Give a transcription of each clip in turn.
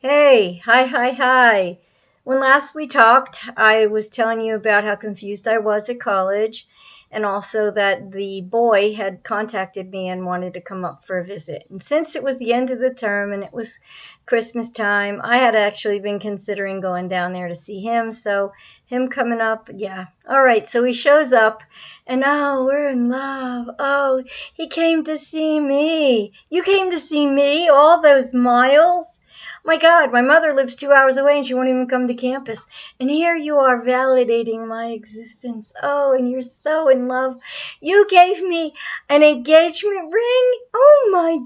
Hey, hi. When last we talked, I was telling you about how confused I was at college, and also that the boy had contacted me and wanted to come up for a visit. And since it was the end of the term and it was Christmas time, I had actually been considering going down there to see him. So, him coming up, yeah. All right, so he shows up, and oh, we're in love. Oh, he came to see me. You came to see me all those miles? My God, my mother lives 2 hours away and she won't even come to campus. And here you are validating my existence. Oh, and you're so in love. You gave me an engagement ring? Oh my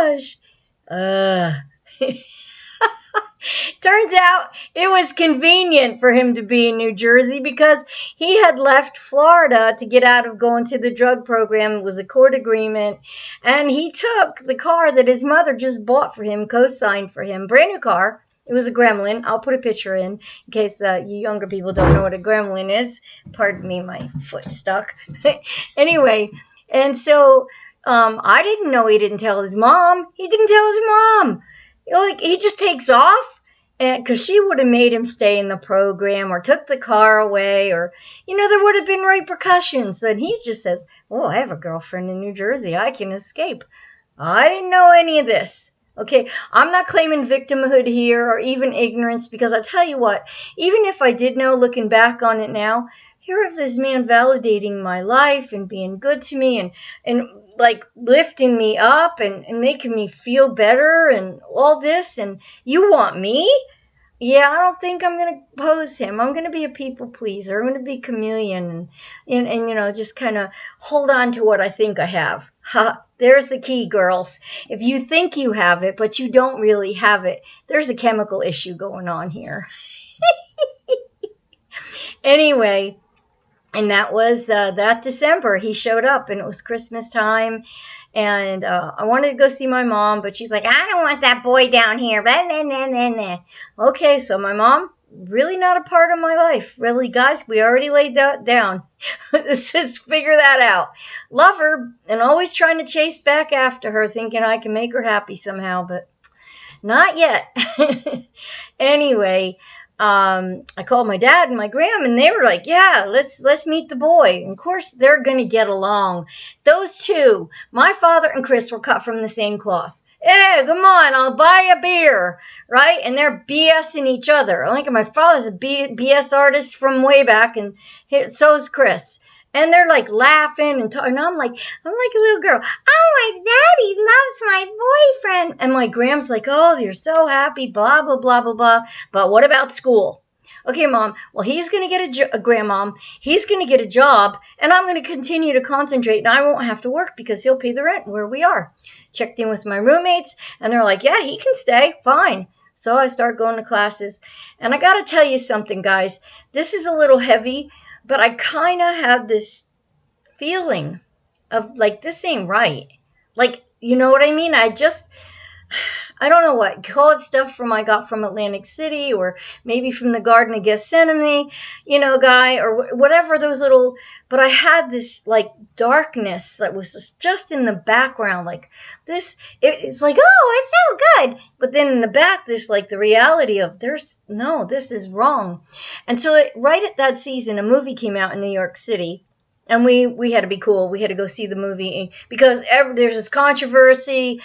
gosh. Uh, Turns out it was convenient for him to be in New Jersey because he had left Florida to get out of going to the drug program. It was a court agreement. And he took the car that his mother just bought for him, co signed for him, brand new car. It was a Gremlin. I'll put a picture in case you younger people don't know what a Gremlin is. Pardon me, my foot stuck. Anyway, and so I didn't know he didn't tell his mom. He didn't tell his mom. Like he just takes off, and because she would have made him stay in the program or took the car away, or there would have been repercussions. And he just says, "Oh, I have a girlfriend in New Jersey. I can escape." I didn't know any of this. Okay, I'm not claiming victimhood here or even ignorance, because I tell you what, even if I did know, looking back on it now, here of this man validating my life and being good to me and like lifting me up and making me feel better and all this, and you want me? Yeah, I don't think I'm gonna pose him. I'm gonna be a people pleaser. I'm gonna be chameleon and just kind of hold on to what I think I have. Ha! There's the key, girls. If you think you have it, but you don't really have it, there's a chemical issue going on here. Anyway, and that was that December. He showed up, and it was Christmas time. And I wanted to go see my mom, but she's like, "I don't want that boy down here." Blah, blah, blah, blah, blah. Okay, so my mom, really not a part of my life. Really, guys, we already laid that down. Let's just figure that out. Love her, and always trying to chase back after her, thinking I can make her happy somehow, but not yet. Anyway, I called my dad and my gram, and they were like, "Yeah, let's meet the boy." And of course, they're gonna get along. Those two, my father and Chris, were cut from the same cloth. Hey, come on, I'll buy a beer, right? And they're BSing each other. I think my father's a BS artist from way back, and so's Chris. And they're like laughing and I'm like a little girl. Oh, my daddy loves my boyfriend. And my Gram's like, "Oh, you're so happy, blah, blah, blah, blah, blah. But what about school?" "Okay, mom. Well, he's going to get a grandmom. He's going to get a job, and I'm going to continue to concentrate, and I won't have to work because he'll pay the rent where we are." Checked in with my roommates, and they're like, "Yeah, he can stay. Fine." So I start going to classes. And I got to tell you something, guys. This is a little heavy, but I kind of have this feeling of like, this ain't right. Like, you know what I mean? I don't know what, call it stuff from I got from Atlantic City, or maybe from the Garden of Gethsemane, guy, or whatever those little, but I had this like darkness that was just in the background, like it's like, oh, it's so good. But then in the back, there's like the reality of no, this is wrong. And so right at that season, a movie came out in New York City. And we had to be cool. We had to go see the movie because there's this controversy.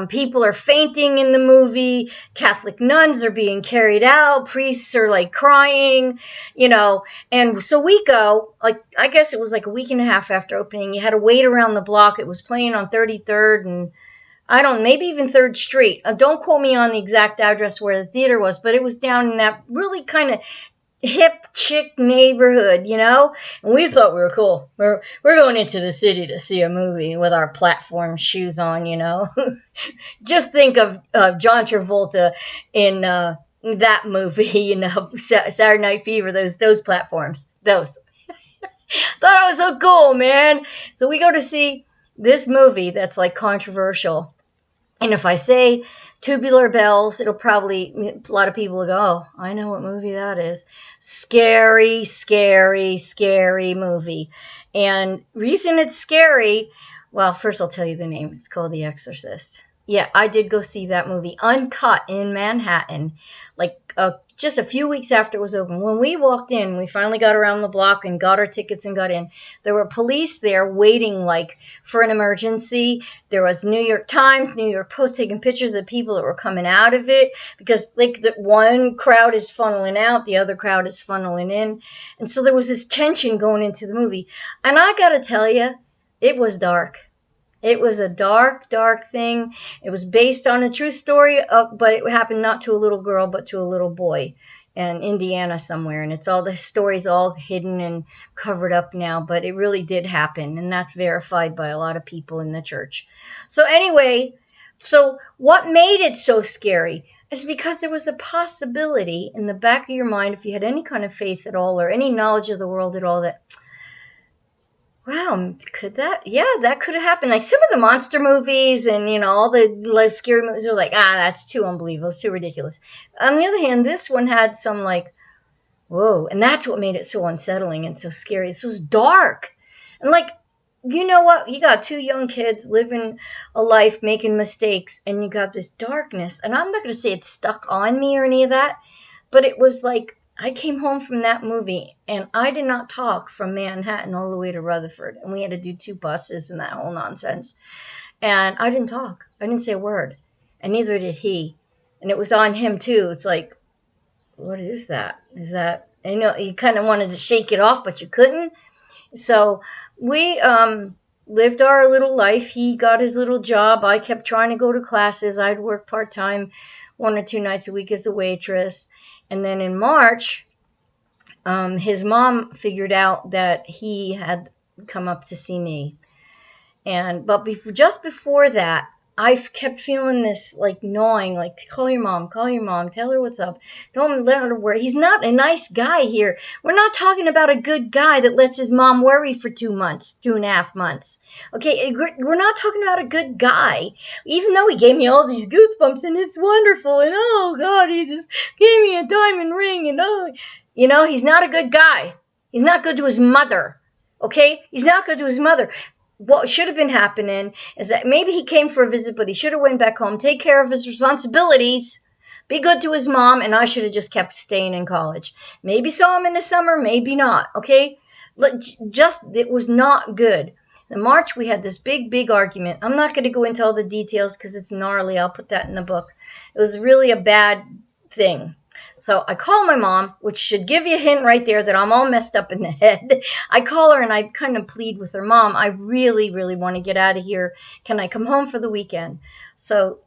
People are fainting in the movie. Catholic nuns are being carried out. Priests are like crying, And so we go, like, I guess it was like a week and a half after opening. You had to wait around the block. It was playing on 33rd and maybe even 3rd Street. Don't quote me on the exact address where the theater was, but it was down in that really kind of hip chick neighborhood, and we thought we were cool. We're going into the city to see a movie with our platform shoes on, Just think of John Travolta in that movie, Saturday Night Fever, those platforms, those. Thought I was so cool, man. So we go to see this movie that's like controversial. And if I say Tubular Bells, it'll probably, a lot of people will go, "Oh, I know what movie that is." Scary, scary, scary movie. And reason it's scary, well, first I'll tell you the name. It's called The Exorcist. Yeah, I did go see that movie uncut in Manhattan, like just a few weeks after it was open. When we walked in, we finally got around the block and got our tickets and got in. There were police there waiting like for an emergency. There was New York Times, New York Post taking pictures of the people that were coming out of it because like the one crowd is funneling out, the other crowd is funneling in. And so there was this tension going into the movie. And I got to tell you, it was dark. It was a dark, dark thing. It was based on a true story, but it happened not to a little girl, but to a little boy in Indiana somewhere. And it's all the story's all hidden and covered up now, but it really did happen. And that's verified by a lot of people in the church. So anyway, so what made it so scary is because there was a possibility in the back of your mind, if you had any kind of faith at all or any knowledge of the world at all, that wow, could that? Yeah, that could have happened. Like some of the monster movies and, all the like, scary movies are like, that's too unbelievable. It's too ridiculous. On the other hand, this one had some like, whoa. And that's what made it so unsettling and so scary. It's so dark. And like, you know what? You got two young kids living a life, making mistakes, and you got this darkness. And I'm not going to say it's stuck on me or any of that, but it was like, I came home from that movie and I did not talk from Manhattan all the way to Rutherford. And we had to do 2 buses and that whole nonsense. And I didn't talk. I didn't say a word. And neither did he. And it was on him too. It's like, what is that? Is that, you kind of wanted to shake it off, but you couldn't. So we lived our little life. He got his little job. I kept trying to go to classes. I'd work part-time 1 or 2 nights a week as a waitress. And then in March, his mom figured out that he had come up to see me. But just before that, I kept feeling this like gnawing, like call your mom, tell her what's up. Don't let her worry. He's not a nice guy here. We're not talking about a good guy that lets his mom worry for 2 months, 2.5 months. Okay, we're not talking about a good guy. Even though he gave me all these goosebumps and it's wonderful and oh God, he just gave me a diamond ring and he's not a good guy. He's not good to his mother. Okay, he's not good to his mother. What should have been happening is that maybe he came for a visit, but he should have went back home, take care of his responsibilities, be good to his mom, and I should have just kept staying in college. Maybe saw him in the summer, maybe not, okay? It was not good. In March, we had this big, big argument. I'm not going to go into all the details because it's gnarly. I'll put that in the book. It was really a bad thing. So I call my mom, which should give you a hint right there that I'm all messed up in the head. I call her and I kind of plead with her, Mom, I really, really want to get out of here. Can I come home for the weekend? So,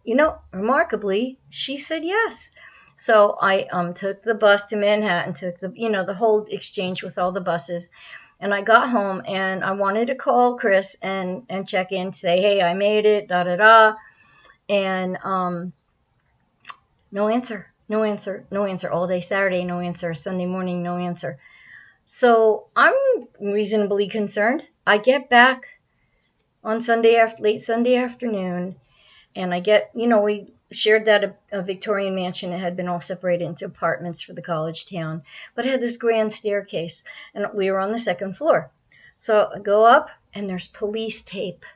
remarkably, she said yes. So I took the bus to Manhattan, took the whole exchange with all the buses. And I got home and I wanted to call Chris and check in, say, hey, I made it, da-da-da. And no answer. No answer, no answer. All day Saturday, no answer. Sunday morning, no answer. So I'm reasonably concerned. I get back on late Sunday afternoon, and I get, we shared that a Victorian mansion. It had been all separated into apartments for the college town, but it had this grand staircase, and we were on the 2nd floor. So I go up, and there's police tape.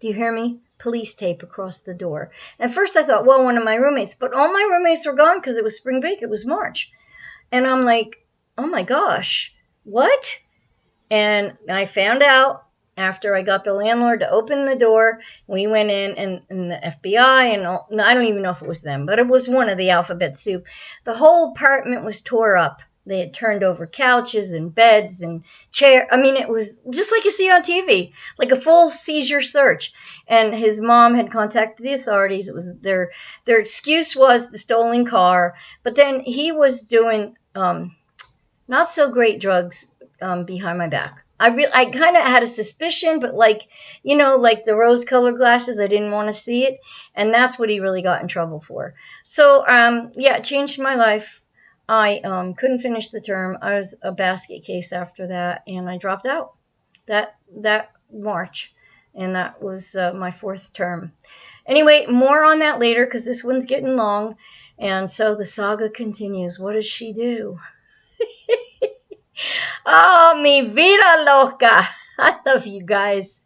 Do you hear me? Police tape across the door. At first I thought, well, one of my roommates, but all my roommates were gone because it was spring break. It was March. And I'm like, oh my gosh, what? And I found out after I got the landlord to open the door. We went in and the FBI and I don't even know if it was them, but it was one of the alphabet soup. The whole apartment was tore up. They had turned over couches and beds and chairs. I mean, it was just like you see on TV, like a full seizure search. And his mom had contacted the authorities. It was their excuse was the stolen car. But then he was doing not so great drugs behind my back. I kind of had a suspicion, but like the rose-colored glasses, I didn't want to see it. And that's what he really got in trouble for. So, it changed my life. I couldn't finish the term. I was a basket case after that, and I dropped out that March, and that was my 4th term. Anyway, more on that later because this one's getting long, and so the saga continues. What does she do? Oh, mi vida loca. I love you guys.